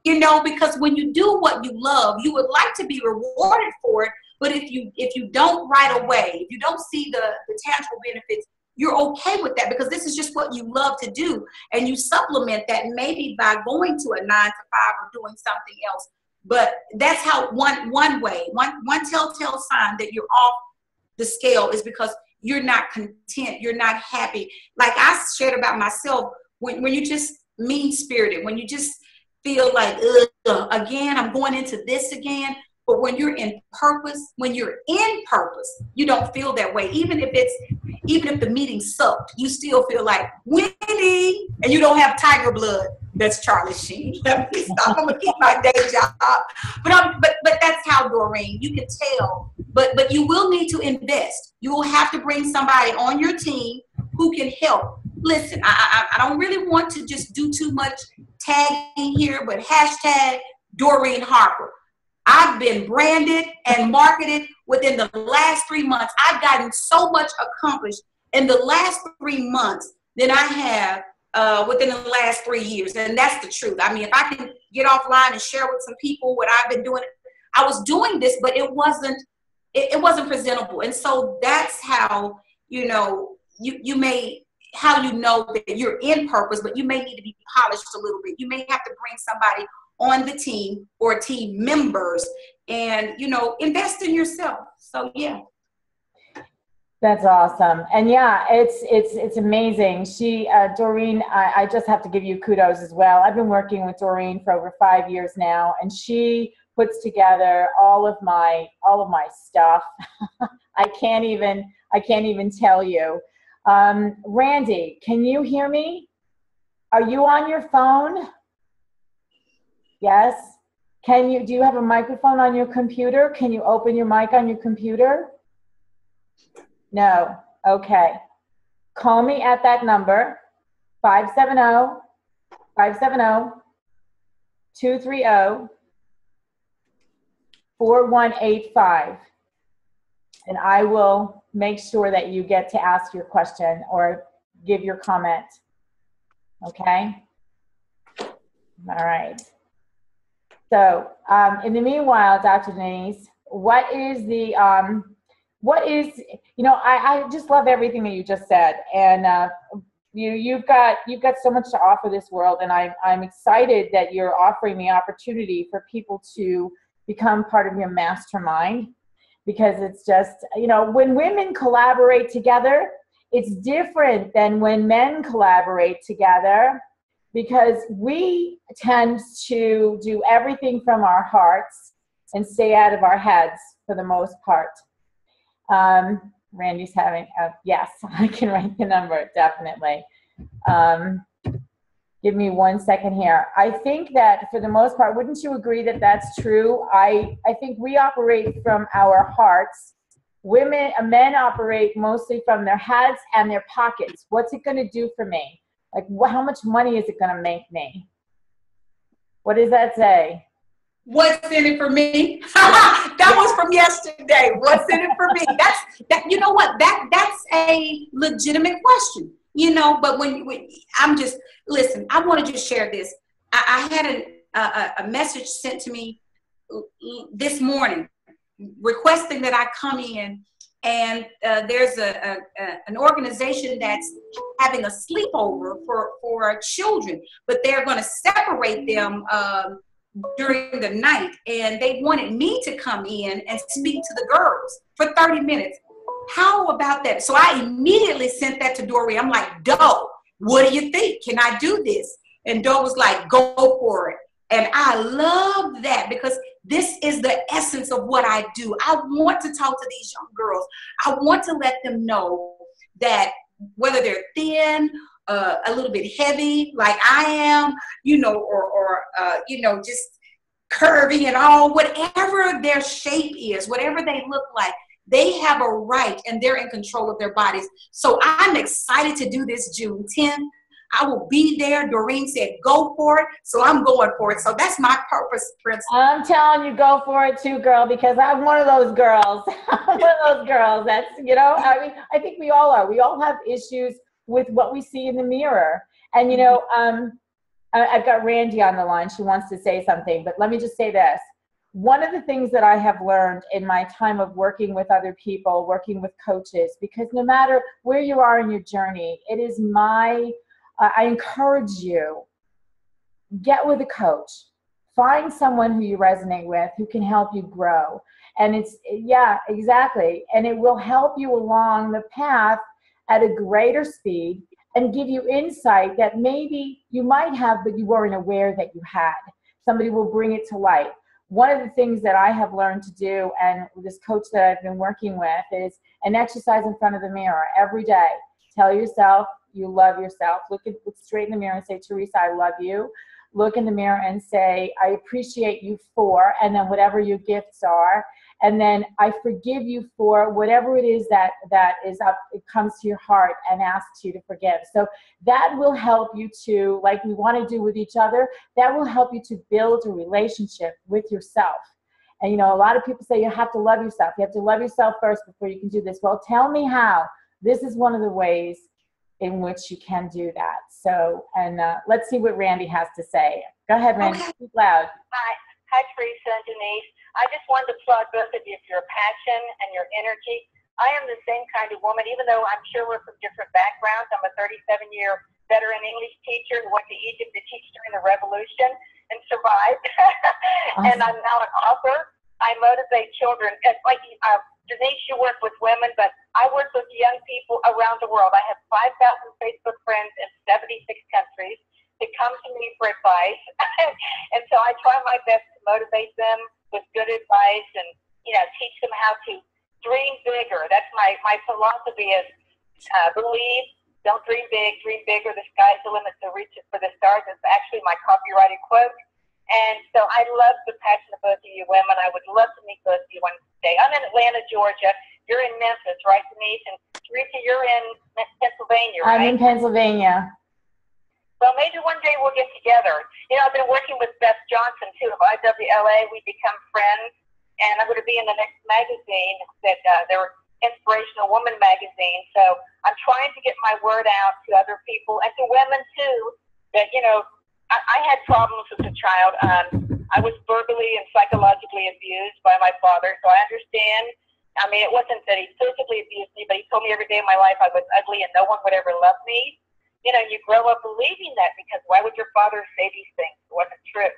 you know, because when you do what you love, you would like to be rewarded for it. But if you don't right away, if you don't see the tangible benefits, you're okay with that because this is just what you love to do. And you supplement that maybe by going to a 9 to 5 or doing something else. But that's how one telltale sign that you're off the scale is because you're not content, you're not happy. Like I shared about myself, when you just mean-spirited, when you just feel like, again, I'm going into this again. But when you're in purpose, you don't feel that way. Even if the meeting sucked, you still feel like winning, and you don't have tiger blood. That's Charlie Sheen. Let me stop. I'm gonna keep my day job. But that's how, Doreen, you can tell. But you will need to invest. You will have to bring somebody on your team who can help. Listen, I don't really want to just do too much tagging here, but hashtag Doreen Harper. I've been branded and marketed within the last 3 months. I've gotten so much accomplished in the last 3 months than I have within the last 3 years. And that's the truth. I mean, if I can get offline and share with some people what I've been doing, I was doing this, but it wasn't presentable. And so that's how, you know, you may, how you know that you're in purpose, but you may need to be polished a little bit. You may have to bring somebody on the team or team members and, you know, invest in yourself. So, yeah. That's awesome. And yeah, it's amazing. Doreen, I just have to give you kudos as well. I've been working with Doreen for over 5 years now, and she puts together all of my stuff. I can't even tell you. Randy, can you hear me? Are you on your phone? Yes. Do you have a microphone on your computer? Can you open your mic on your computer? No. Okay. Call me at that number, 570-230-4185. And I will make sure that you get to ask your question or give your comment. Okay? All right. So, in the meanwhile, Dr. Denise, I just love everything that you just said. And you've got so much to offer this world. And I'm excited that you're offering the opportunity for people to become part of your mastermind, because it's just, you know, when women collaborate together, it's different than when men collaborate together, because we tend to do everything from our hearts and stay out of our heads for the most part. Randy's having, yes, I can write the number, definitely. Give me 1 second here. I think that for the most part, wouldn't you agree that that's true? I think we operate from our hearts Men operate mostly from their heads and their pockets. What's it going to do for me? Like, how much money is it going to make me? What does that say? What's in it for me? That was from yesterday. What's in it for me? That. You know what? That's a legitimate question. You know, but when listen, I want to just share this. I had a message sent to me this morning requesting that I come in, and there's an organization that's having a sleepover for children, but they're going to separate them during the night, and they wanted me to come in and speak to the girls for 30 minutes. How about that? So I immediately sent that to Dory. I'm like, Doe, what do you think? Can I do this? And Doe was like, go for it. And I love that, because this is the essence of what I do. I want to talk to these young girls. I want to let them know that whether they're thin, a little bit heavy like I am, you know, or you know, just curvy and all, whatever their shape is, whatever they look like, they have a right and they're in control of their bodies. So I'm excited to do this June 10th. I will be there. Doreen said, go for it. So I'm going for it. So that's my purpose, Prince. I'm telling you, go for it too, girl, because I'm one of those girls. I'm one of those girls. That's, you know, I mean, I think we all are. We all have issues with what we see in the mirror. And, you know, I've got Randy on the line. She wants to say something, but let me just say this. One of the things that I have learned in my time of working with other people, working with coaches, because no matter where you are in your journey, it is I encourage you, get with a coach. Find someone who you resonate with, who can help you grow. And yeah, exactly. And it will help you along the path at a greater speed and give you insight that maybe you might have, but you weren't aware that you had. Somebody will bring it to light. One of the things that I have learned to do, and this coach that I've been working with, is an exercise in front of the mirror every day. Tell yourself you love yourself. Look straight in the mirror and say, Teresa, I love you. Look in the mirror and say, I appreciate you for, and then whatever your gifts are. And then I forgive you for whatever it is that is up, it comes to your heart and asks you to forgive. So that will help you to, like we want to do with each other, that will help you to build a relationship with yourself. And, you know, a lot of people say you have to love yourself. You have to love yourself first before you can do this. Well, tell me how. This is one of the ways in which you can do that. So, and let's see what Randy has to say. Go ahead, Randy. Okay. Speak loud. Hi, Teresa and Denise. I just wanted to applaud both of you for your passion and your energy. I am the same kind of woman, even though I'm sure we're from different backgrounds. I'm a 37-year veteran English teacher who went to Egypt to teach during the revolution and survived. Awesome. And I'm now an author. I motivate children. Like Denise, you work with women, but I work with young people around the world. I have 5,000 Facebook friends in 76 countries that come to me for advice. And so I try my best to motivate them with good advice and, you know, teach them how to dream bigger. That's my philosophy is believe, don't dream big, dream bigger. The sky's the limit to reach it for the stars. It's actually my copyrighted quote. And so I love the passion of both of you women. I would love to meet both of you one day. I'm in Atlanta, Georgia. You're in Memphis, right, Denise? And Teresa, you're in Pennsylvania, right? I'm in Pennsylvania. Well, maybe one day we'll get together. You know, I've been working with Beth Johnson, too, of IWLA. We become friends. And I'm going to be in the next magazine, that they're Inspirational Woman magazine. So I'm trying to get my word out to other people and to women, too, that, you know, I had problems as a child. I was verbally and psychologically abused by my father, so I understand. I mean, it wasn't that he physically abused me, but he told me every day of my life I was ugly and no one would ever love me. You know, you grow up believing that, because why would your father say these things? It wasn't true.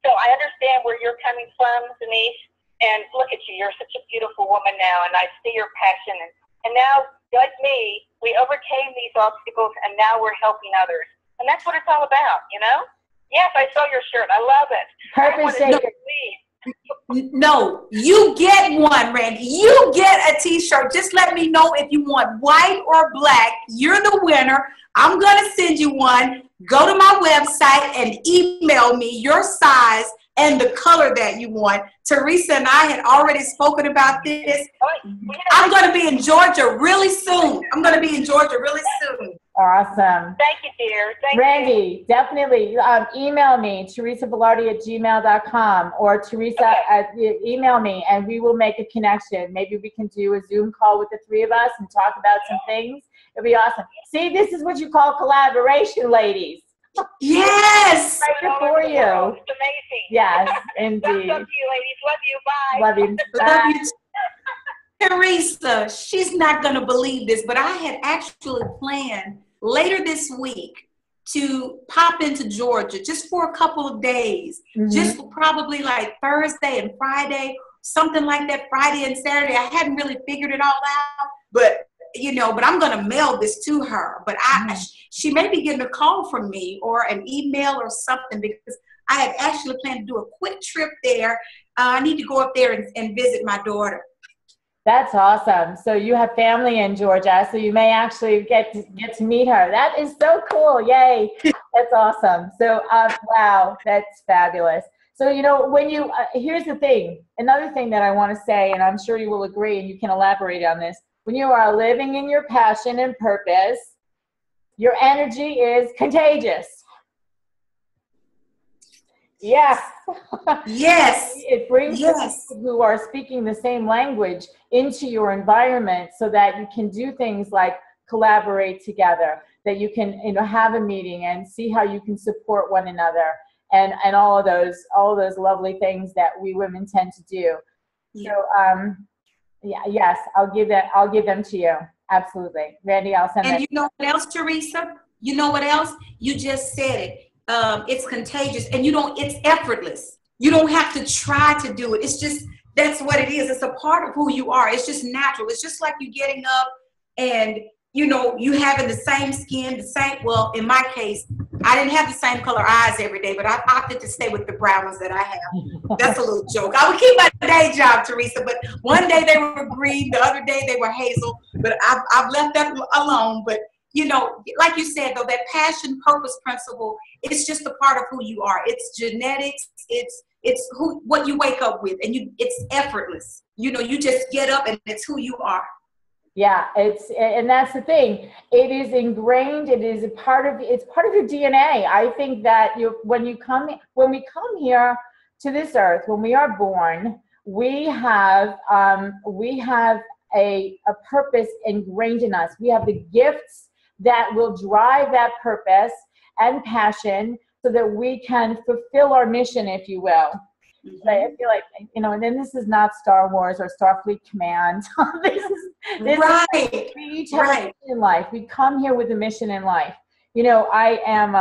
So I understand where you're coming from, Denise, and look at you. You're such a beautiful woman now, and I see your passion. And now, like me, we overcame these obstacles, and now we're helping others. And that's what it's all about, you know? Yes, I saw your shirt. I love it. Purpose shaker. No, you get one, Randy. You get a t-shirt. Just let me know if you want white or black. You're the winner. I'm going to send you one. Go to my website and email me your size, and the color that you want. Teresa and I had already spoken about this. I'm going to be in Georgia really soon. Awesome. Thank you, dear. Thank Randy, you. definitely email me, teresavelardi@gmail.com, or Teresa, email me, and we will make a connection. Maybe we can do a Zoom call with the three of us and talk about some things. It'll be awesome. See, this is what you call collaboration, ladies. Yes. Right for you. It's amazing. Yes, indeed. Thumbs up to you, ladies. Love you. Bye. Love you. Love Bye. you. Teresa, she's not going to believe this, but I had actually planned later this week to pop into Georgia just for a couple of days, just probably like Thursday and Friday, something like that, Friday and Saturday. I hadn't really figured it all out, but but I'm going to mail this to her. But she may be getting a call from me or an email or something, because I had actually planned to do a quick trip there. I need to go up there and visit my daughter. That's awesome. So you have family in Georgia, so you may actually get to meet her. That is so cool. Yay. That's awesome. So, wow, that's fabulous. So, when you, here's the thing, another thing that I want to say, and I'm sure you will agree and you can elaborate on this. When you are living in your passion and purpose, your energy is contagious. Yes. Yes. It brings people who are speaking the same language into your environment, so that you can do things like collaborate together, that you can have a meeting and see how you can support one another, and all of those lovely things that we women tend to do. Yeah. So yes, I'll give them to you. Absolutely. Randy, I'll send them. And you know what else, Teresa? You know what else? You just said it. It's contagious, and it's effortless. You don't have to try to do it. It's just, that's what it is. It's a part of who you are. It's just natural. It's just like you getting up and, you having the same skin, well, in my case, I didn't have the same color eyes every day, but I opted to stay with the brown ones that I have. That's a little joke. I would keep my day job, Teresa, but one day they were green, the other day they were hazel, but I've left that alone. But like you said, though, that passion, purpose principle, it's just a part of who you are. It's genetics. It's what you wake up with, and it's effortless. You just get up and it's who you are. Yeah, and that's the thing. It is ingrained. It's part of your DNA. I think that when we come here to this earth, when we are born, we have a purpose ingrained in us. We have the gifts that will drive that purpose and passion, so that we can fulfill our mission, if you will. I feel like, and then this is not Star Wars or Starfleet Command. this right. is, we each have a mission in life. We come here with a mission in life. I am,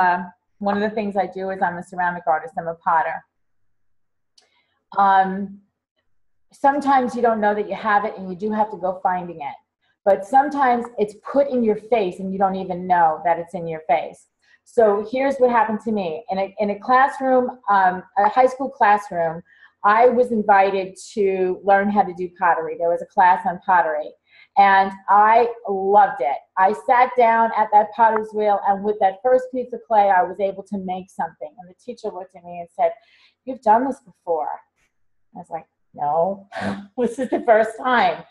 one of the things I do is I'm a ceramic artist. I'm a potter. Sometimes you don't know that you have it, and you do have to go finding it. But sometimes it's put in your face and you don't even know that it's in your face. So here's what happened to me. In a classroom, a high school classroom, I was invited to learn how to do pottery. There was a class on pottery, and I loved it. I sat down at that potter's wheel, and with that first piece of clay, I was able to make something. And the teacher looked at me and said, "You've done this before." I was like, "No, this is the first time."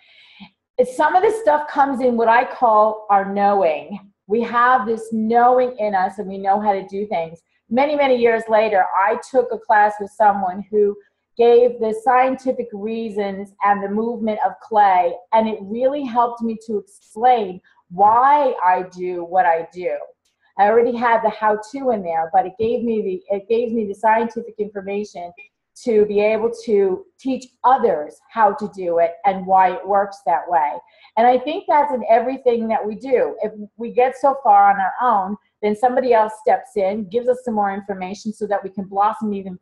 Some of this stuff comes in what I call our knowing. We have this knowing in us, and we know how to do things. Many, many years later, I took a class with someone who gave the scientific reasons and the movement of clay, and it really helped me to explain why I do what I do. I already had the how-to in there, but it gave me the scientific information to be able to teach others how to do it and why it works that way. And I think that's in everything that we do. If we get so far on our own, then somebody else steps in, gives us some more information so that we can blossom even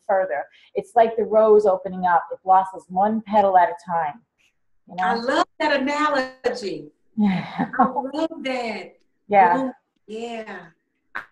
further. It's like the rose opening up. It blossoms one petal at a time. I love that analogy. I love that. Yeah. Oh, yeah.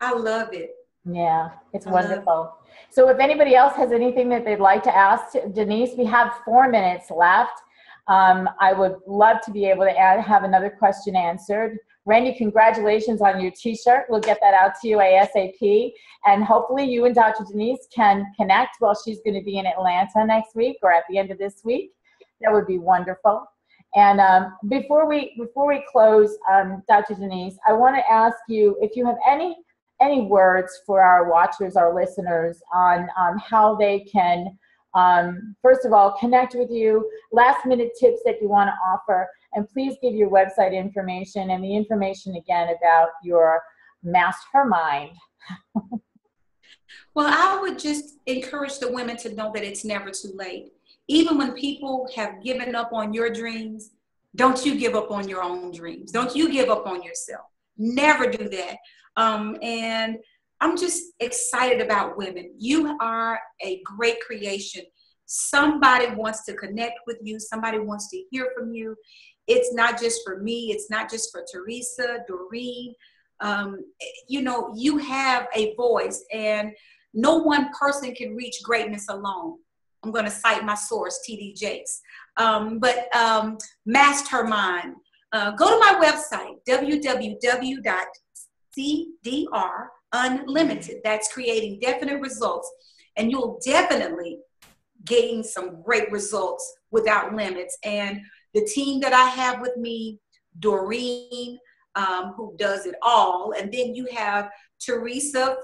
I love it. Yeah, it's wonderful. So if anybody else has anything that they'd like to ask Denise, we have 4 minutes left. I would love to be able to have another question answered. Randy, congratulations on your t-shirt. We'll get that out to you ASAP. And hopefully you and Dr. Denise can connect while she's going to be in Atlanta next week or at the end of this week. That would be wonderful. And before we close, Dr. Denise, I want to ask you if you have any words for our watchers, our listeners, on how they can, first of all, connect with you, last minute tips that you want to offer, and please give your website information and the information again about your mastermind. Well, I would just encourage the women to know that it's never too late. Even when people have given up on your dreams, don't you give up on your own dreams. Don't you give up on yourself. Never do that. And I'm just excited about women. You are a great creation. Somebody wants to connect with you. Somebody wants to hear from you. It's not just for me. It's not just for Teresa, Doreen. You know, you have a voice, and no one person can reach greatness alone. I'm going to cite my source, T.D. Jakes. Mastermind. Go to my website, www.cdrunlimited. That's creating definite results. And you'll definitely gain some great results without limits. And the team that I have with me, Doreen, who does it all. And then you have Teresa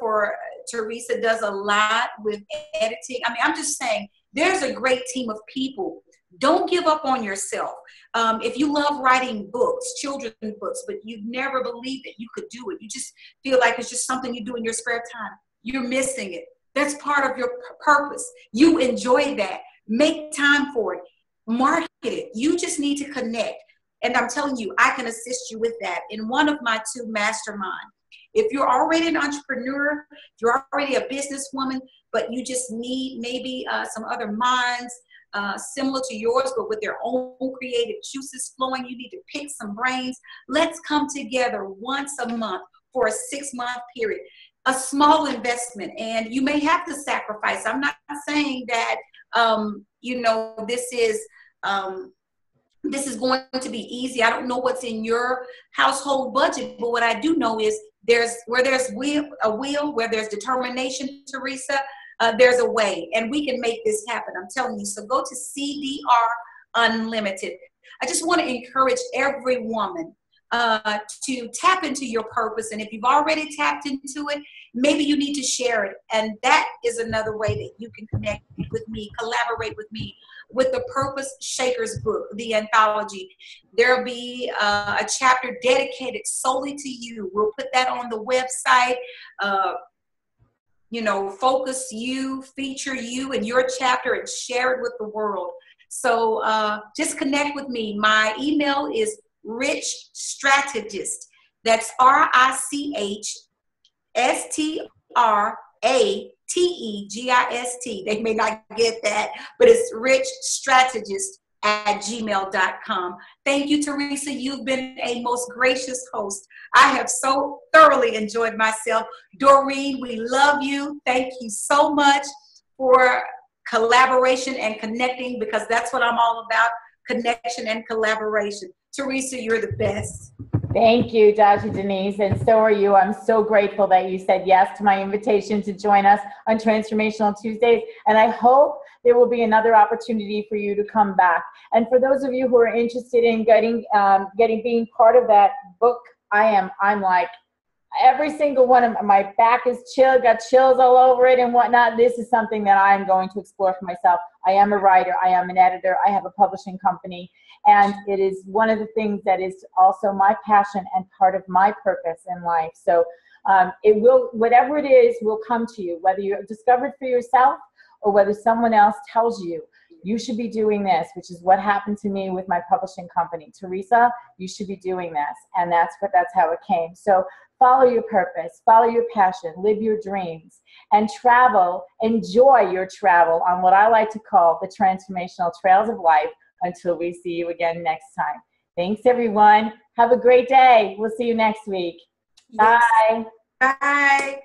does a lot with editing. I mean, I'm just saying, there's a great team of people. Don't give up on yourself. If you love writing books, children's books, but you've never believed that you could do it, you just feel like it's just something you do in your spare time, you're missing it. That's part of your purpose. You enjoy that. Make time for it. Market it. You just need to connect. And I'm telling you, I can assist you with that in one of my 2 masterminds. If you're already an entrepreneur, if you're already a businesswoman, but you just need maybe some other minds similar to yours, but with their own creative juices flowing, you need to pick some brains. Let's come together once a month for a 6-month period. A small investment, and you may have to sacrifice. I'm not saying that, you know, this is going to be easy. I don't know what's in your household budget, but what I do know is where there's determination, Teresa, there's a way, and we can make this happen. I'm telling you. So go to CDR Unlimited. I just want to encourage every woman to tap into your purpose. And if you've already tapped into it, maybe you need to share it. And that is another way that you can connect with me, collaborate with me, with the Purpose Shakers book, the anthology. There'll be a chapter dedicated solely to you. We'll put that on the website. You know, focus you, feature you in your chapter, and share it with the world. So just connect with me. My email is Rich Strategist. That's RichStrategist. They may not get that, but it's richstrategist@gmail.com. Thank you, Teresa. You've been a most gracious host. I have so thoroughly enjoyed myself. Doreen, we love you. Thank you so much for collaboration and connecting, because that's what I'm all about, connection and collaboration. Teresa, you're the best. Thank you, Dr. Denise, and so are you. I'm so grateful that you said yes to my invitation to join us on Transformational Tuesdays, and I hope there will be another opportunity for you to come back. And for those of you who are interested in being part of that book, I'm like, every single one of my back is chill, got chills all over it and whatnot. This is something that I am going to explore for myself. I am a writer, I am an editor, I have a publishing company, and it is one of the things that is also my passion and part of my purpose in life. So it will, whatever it is, will come to you, whether you discover it for yourself or whether someone else tells you, you should be doing this, which is what happened to me with my publishing company. Teresa, you should be doing this. And that's how it came. So follow your purpose, follow your passion, live your dreams, and travel, enjoy your travel on what I like to call the transformational trails of life until we see you again next time. Thanks, everyone. Have a great day. We'll see you next week. Yes. Bye. Bye.